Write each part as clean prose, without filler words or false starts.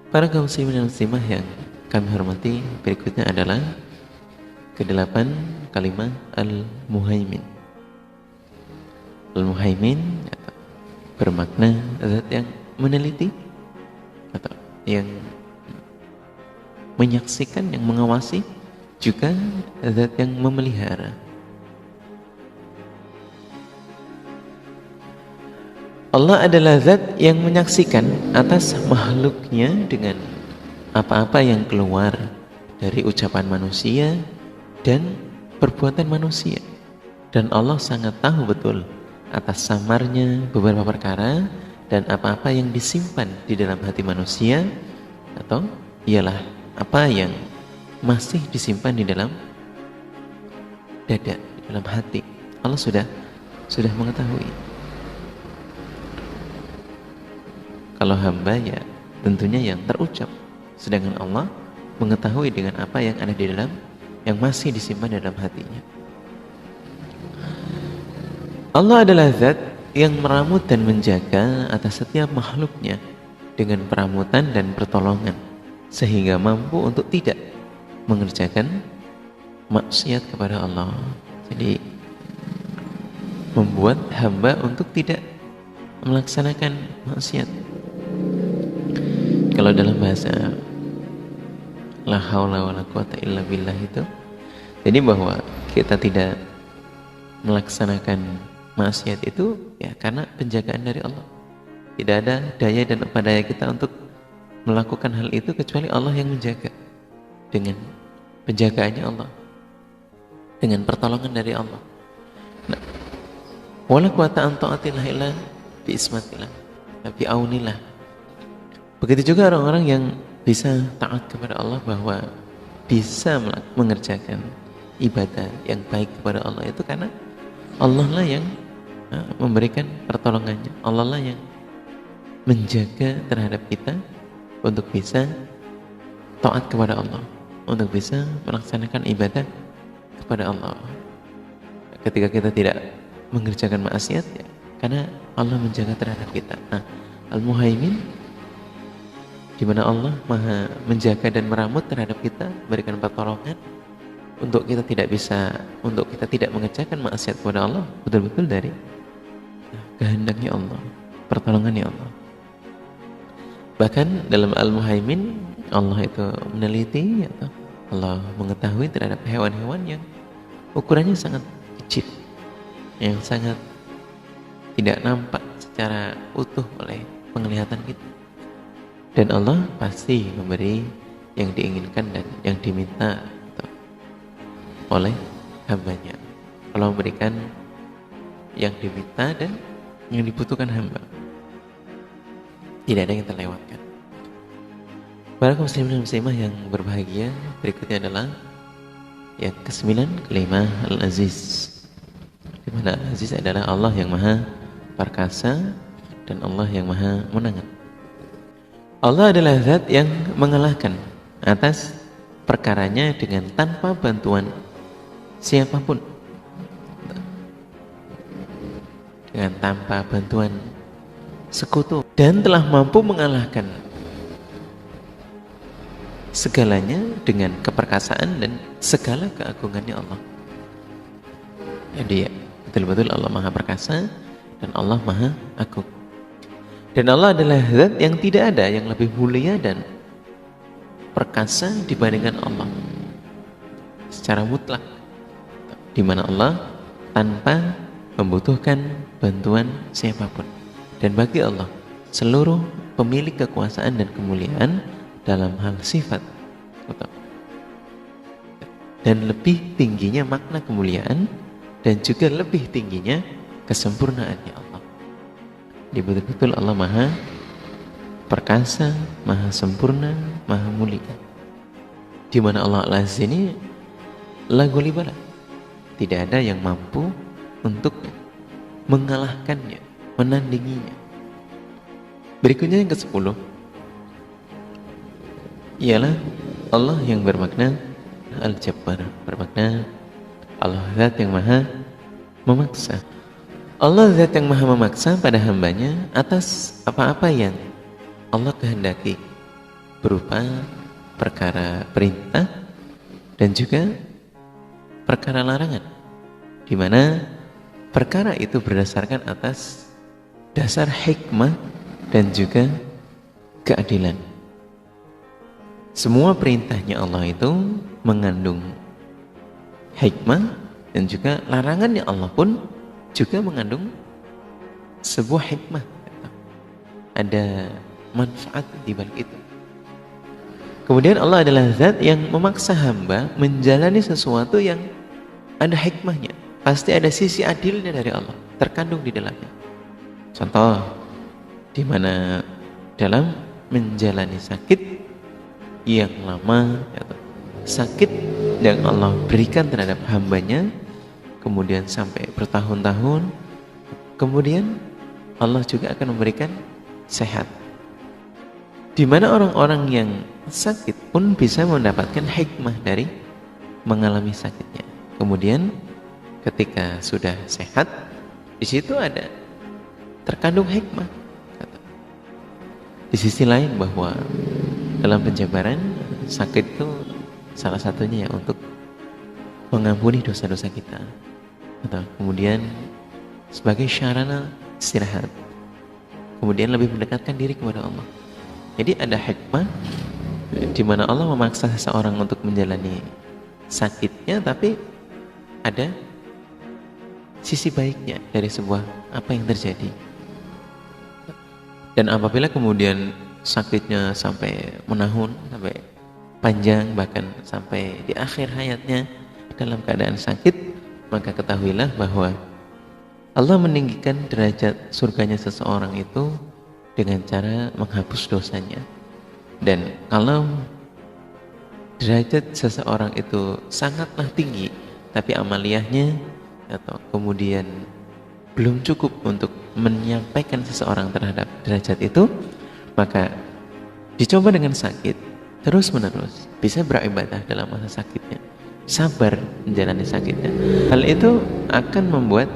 Para kaum muslimin dan muslimah yang kami hormati, berikutnya adalah kedelapan kalimat Al-Muhaimin. Al-Muhaimin bermakna zat yang meneliti atau yang menyaksikan, yang mengawasi, juga zat yang memelihara. Allah adalah zat yang menyaksikan atas makhluknya dengan apa-apa yang keluar dari ucapan manusia dan perbuatan manusia. Dan Allah sangat tahu betul atas samarnya beberapa perkara dan apa-apa yang disimpan di dalam hati manusia, atau ialah apa yang masih disimpan di dalam dada, di dalam hati. Allah sudah mengetahui. Kalau hamba ya tentunya yang terucap, sedangkan Allah mengetahui dengan apa yang ada di dalam, yang masih disimpan dalam hatinya. Allah adalah zat yang meramut dan menjaga atas setiap makhluknya dengan peramutan dan pertolongan, sehingga mampu untuk tidak mengerjakan maksiat kepada Allah. Jadi membuat hamba untuk tidak melaksanakan maksiat. Kalau dalam bahasa la haula wala quwata illa billah itu, jadi bahwa kita tidak melaksanakan maksiat itu ya karena penjagaan dari Allah. Tidak ada daya dan apa daya kita untuk melakukan hal itu kecuali Allah yang menjaga, dengan penjagaannya Allah, dengan pertolongan dari Allah. Nah, wala quwata an ta'atillah illa bi ismatillah, bi aunillah. Begitu juga orang-orang yang bisa taat kepada Allah, bahwa bisa mengerjakan ibadah yang baik kepada Allah itu karena Allah lah yang memberikan pertolongannya. Allah lah yang menjaga terhadap kita untuk bisa taat kepada Allah, untuk bisa melaksanakan ibadah kepada Allah. Ketika kita tidak mengerjakan maksiat ya karena Allah menjaga terhadap kita. Nah, Al-Muhaimin, di mana Allah maha menjaga dan meramut terhadap kita, berikan pertolongan untuk kita tidak mengerjakan maksiat kepada Allah, betul-betul dari kehendaknya Allah, pertolongannya Allah. Bahkan dalam Al-Muhaimin, Allah itu meneliti atau Allah mengetahui terhadap hewan-hewan yang ukurannya sangat kecil, yang sangat tidak nampak secara utuh oleh penglihatan kita. Dan Allah pasti memberi yang diinginkan dan yang diminta oleh hambanya. Allah memberikan yang diminta dan yang dibutuhkan hamba. Tidak ada yang terlewatkan. Para kaum muslimin dan muslimah yang berbahagia, berikutnya adalah yang ke-9, kelima, Al-Aziz. Di mana Al-Aziz adalah Allah yang maha perkasa dan Allah yang maha menangan. Allah adalah zat yang mengalahkan atas perkaranya dengan tanpa bantuan siapapun, dengan tanpa bantuan sekutu, dan telah mampu mengalahkan segalanya dengan keperkasaan dan segala keagungannya Allah. Jadi ya, betul-betul Allah maha perkasa dan Allah maha agung. Dan Allah adalah zat yang tidak ada yang lebih mulia dan perkasa dibandingkan Allah secara mutlak, di mana Allah tanpa membutuhkan bantuan siapapun. Dan bagi Allah seluruh pemilik kekuasaan dan kemuliaan dalam hal sifat, dan lebih tingginya makna kemuliaan dan juga lebih tingginya kesempurnaannya Allah. Di betul-betul Allah maha perkasa, maha sempurna, maha mulia. Di mana Allah Al-Aziz ini la ghaliba lah, tidak ada yang mampu untuk mengalahkannya, menandinginya. Berikutnya yang ke-10 ialah Allah yang bermakna Al-Jabbar, bermakna Allah zat yang maha memaksa. Allah zat yang maha memaksa pada hambanya atas apa-apa yang Allah kehendaki, berupa perkara perintah dan juga perkara larangan, di mana perkara itu berdasarkan atas dasar hikmah dan juga keadilan. Semua perintahnya Allah itu mengandung hikmah dan juga larangannya Allah pun juga mengandung sebuah hikmah. Ada manfaat di balik itu. Kemudian Allah adalah zat yang memaksa hamba menjalani sesuatu yang ada hikmahnya. Pasti ada sisi adilnya dari Allah terkandung di dalamnya. Contoh, di mana dalam menjalani sakit yang lama, sakit yang Allah berikan terhadap hambanya, kemudian sampai bertahun-tahun, kemudian Allah juga akan memberikan sehat. Di mana orang-orang yang sakit pun bisa mendapatkan hikmah dari mengalami sakitnya. Kemudian ketika sudah sehat, di situ ada terkandung hikmah. Di sisi lain bahwa dalam penjabaran sakit itu salah satunya ya untuk mengampuni dosa-dosa kita, atau kemudian sebagai sarana istirahat, kemudian lebih mendekatkan diri kepada Allah. Jadi ada hikmah di mana Allah memaksa seseorang untuk menjalani sakitnya, tapi ada sisi baiknya dari sebuah apa yang terjadi. Dan apabila kemudian sakitnya sampai menahun, sampai panjang, bahkan sampai di akhir hayatnya dalam keadaan sakit, maka ketahuilah bahwa Allah meninggikan derajat surganya seseorang itu dengan cara menghapus dosanya. Dan kalau derajat seseorang itu sangatlah tinggi, tapi amaliyahnya atau kemudian belum cukup untuk menyampaikan seseorang terhadap derajat itu, maka dicoba dengan sakit terus menerus, bisa beribadah dalam masa sakitnya, sabar menjalani sakitnya. Hal itu akan membuat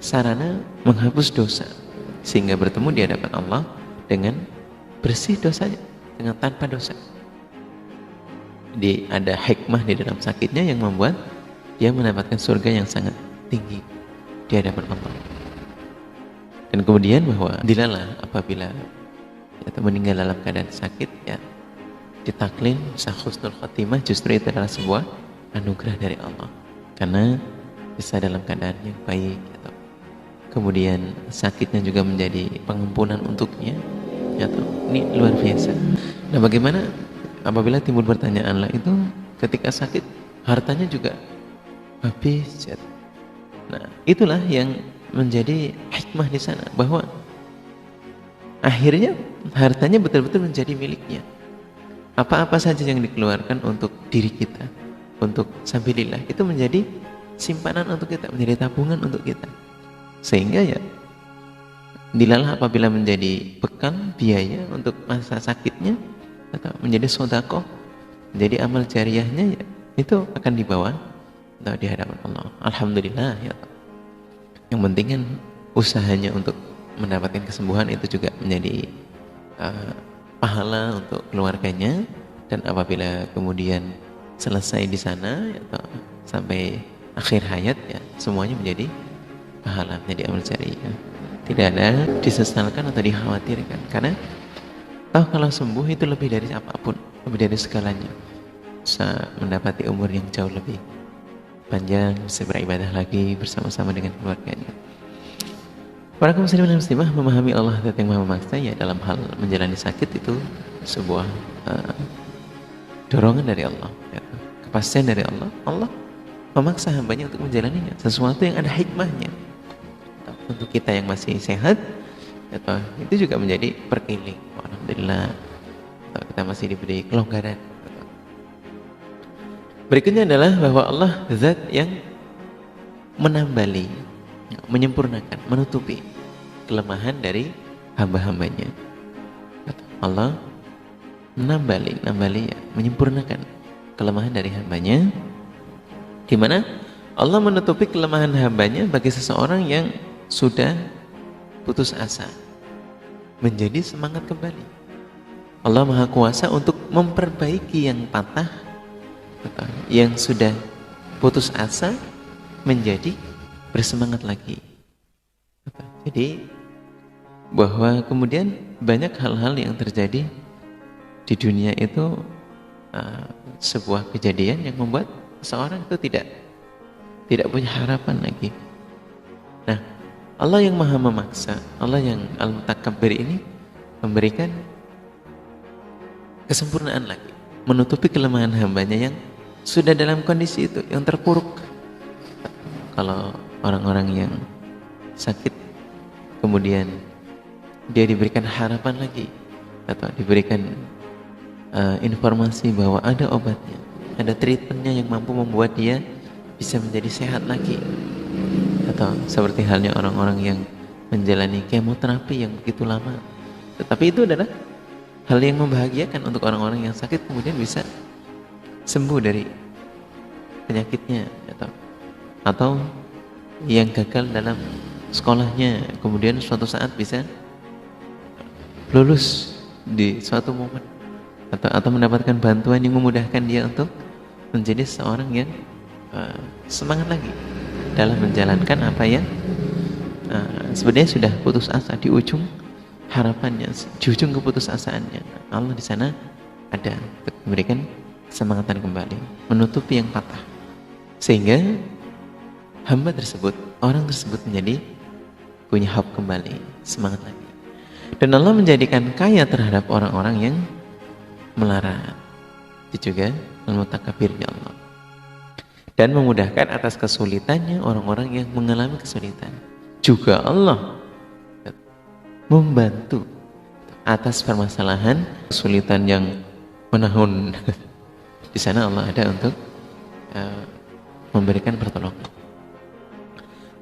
sarana menghapus dosa, sehingga bertemu di hadapan Allah dengan bersih dosanya, dengan tanpa dosa. Jadi ada hikmah di dalam sakitnya yang membuat dia mendapatkan surga yang sangat tinggi di hadapan Allah. Dan kemudian bahwa dilalah apabila kita meninggal dalam keadaan sakit, ya ditaklin husnul khotimah, justru itu adalah sebuah anugerah dari Allah, karena bisa dalam keadaan yang baik, atau kemudian sakitnya juga menjadi pengampunan untuknya, atau ini luar biasa. Nah, bagaimana apabila timbul pertanyaan lah itu, ketika sakit hartanya juga habis. Nah, itulah yang menjadi hikmah di sana, bahwa akhirnya hartanya betul-betul menjadi miliknya. Apa-apa saja yang dikeluarkan untuk diri kita, untuk sabilillah, itu menjadi simpanan untuk kita, menjadi tabungan untuk kita. Sehingga ya dilalah apabila menjadi bekal biaya untuk masa sakitnya, atau menjadi sedekah, menjadi amal jariyahnya, ya itu akan dibawa di hadapan Allah. Alhamdulillah ya. Yang penting kan usahanya untuk mendapatkan kesembuhan itu juga menjadi pahala untuk keluarganya, dan apabila kemudian selesai di sana atau sampai akhir hayat, ya semuanya menjadi pahala, menjadi amal jariyah. Tidak ada disesalkan atau dikhawatirkan, karena tahu kalau sembuh itu lebih dari apapun, lebih dari segalanya. Bisa mendapati umur yang jauh lebih panjang, bisa beribadah lagi bersama-sama dengan keluarganya. Para kaum muslimin dan muslimah, memahami Allah yang Maha Memaksa ya dalam hal menjalani sakit itu sebuah dorongan dari Allah, ya, kepastian dari Allah. Allah memaksa hambanya untuk menjalaninya, sesuatu yang ada hikmahnya. Untuk kita yang masih sehat, atau itu juga menjadi perkiling. Alhamdulillah, atau kita masih diberi kelonggaran. Berikutnya adalah bahwa Allah zat yang menambali, menyempurnakan, menutupi kelemahan dari hamba-hambanya. Allah menambali ya, menyempurnakan kelemahan dari hambanya, di mana Allah menutupi kelemahan hambanya bagi seseorang yang sudah putus asa, menjadi semangat kembali. Allah Maha Kuasa untuk memperbaiki yang patah, yang sudah putus asa menjadi bersemangat lagi. Jadi bahwa kemudian banyak hal-hal yang terjadi di dunia itu sebuah kejadian yang membuat seorang itu tidak punya harapan lagi. Nah, Allah yang maha memaksa, Allah yang Al-Mutakabbir ini memberikan kesempurnaan lagi, menutupi kelemahan hambanya yang sudah dalam kondisi itu, yang terpuruk. Kalau orang-orang yang sakit kemudian dia diberikan harapan lagi, atau diberikan informasi bahwa ada obatnya, ada treatmentnya yang mampu membuat dia bisa menjadi sehat lagi. Atau seperti halnya orang-orang yang menjalani kemoterapi yang begitu lama, tetapi itu adalah hal yang membahagiakan untuk orang-orang yang sakit kemudian bisa sembuh dari penyakitnya, atau yang gagal dalam sekolahnya kemudian suatu saat bisa lulus di suatu momen, atau mendapatkan bantuan yang memudahkan dia untuk menjadi seorang yang semangat lagi dalam menjalankan apa yang sebenarnya sudah putus asa di ujung harapannya, di ujung keputusasaannya. Allah di sana ada untuk memberikan kesemangatan kembali, menutupi yang patah, sehingga hamba tersebut, orang tersebut menjadi punya hope kembali, semangat lagi. Dan Allah menjadikan kaya terhadap orang-orang yang melarat. Itu juga Al-Mutakabbirnya Allah. Dan memudahkan atas kesulitannya orang-orang yang mengalami kesulitan. Juga Allah membantu atas permasalahan kesulitan yang menahun. Di sana Allah ada untuk memberikan pertolongan.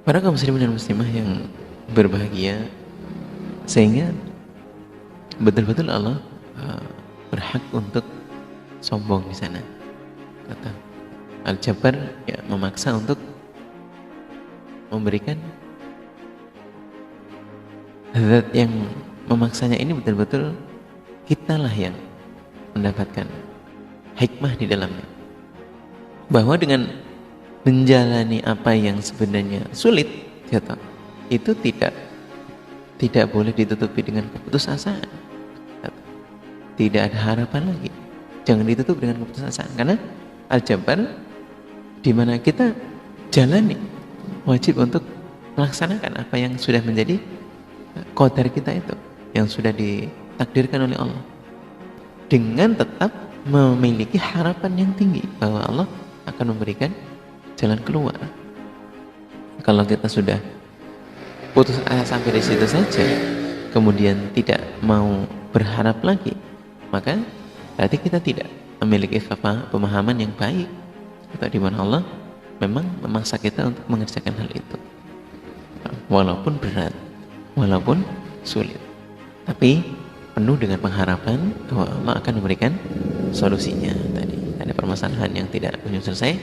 Para kaum muslimin dan muslimah yang berbahagia, sehingga betul-betul Allah berhak untuk sombong di sana. Kata Al-Jabbar ya, memaksa untuk memberikan zat yang memaksanya ini betul-betul kitalah yang mendapatkan hikmah di dalamnya, bahwa dengan menjalani apa yang sebenarnya sulit, kata, itu tidak boleh ditutupi dengan keputusasaan. Tidak ada harapan lagi, jangan ditutup dengan keputusasaan, karena Al-Jabbar di mana kita jalani, wajib untuk melaksanakan apa yang sudah menjadi qadar kita itu, yang sudah ditakdirkan oleh Allah, dengan tetap memiliki harapan yang tinggi bahwa Allah akan memberikan jalan keluar. Kalau kita sudah putus asa sampai di situ saja, kemudian tidak mau berharap lagi, maka berarti kita tidak memiliki pemahaman yang baik, atau di mana Allah memang memaksa kita untuk mengerjakan hal itu, walaupun berat, walaupun sulit, tapi penuh dengan pengharapan bahwa Allah akan memberikan solusinya. Tadi ada permasalahan yang tidak kunjung selesai,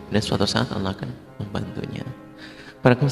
dan suatu saat Allah akan membantunya. Para kaum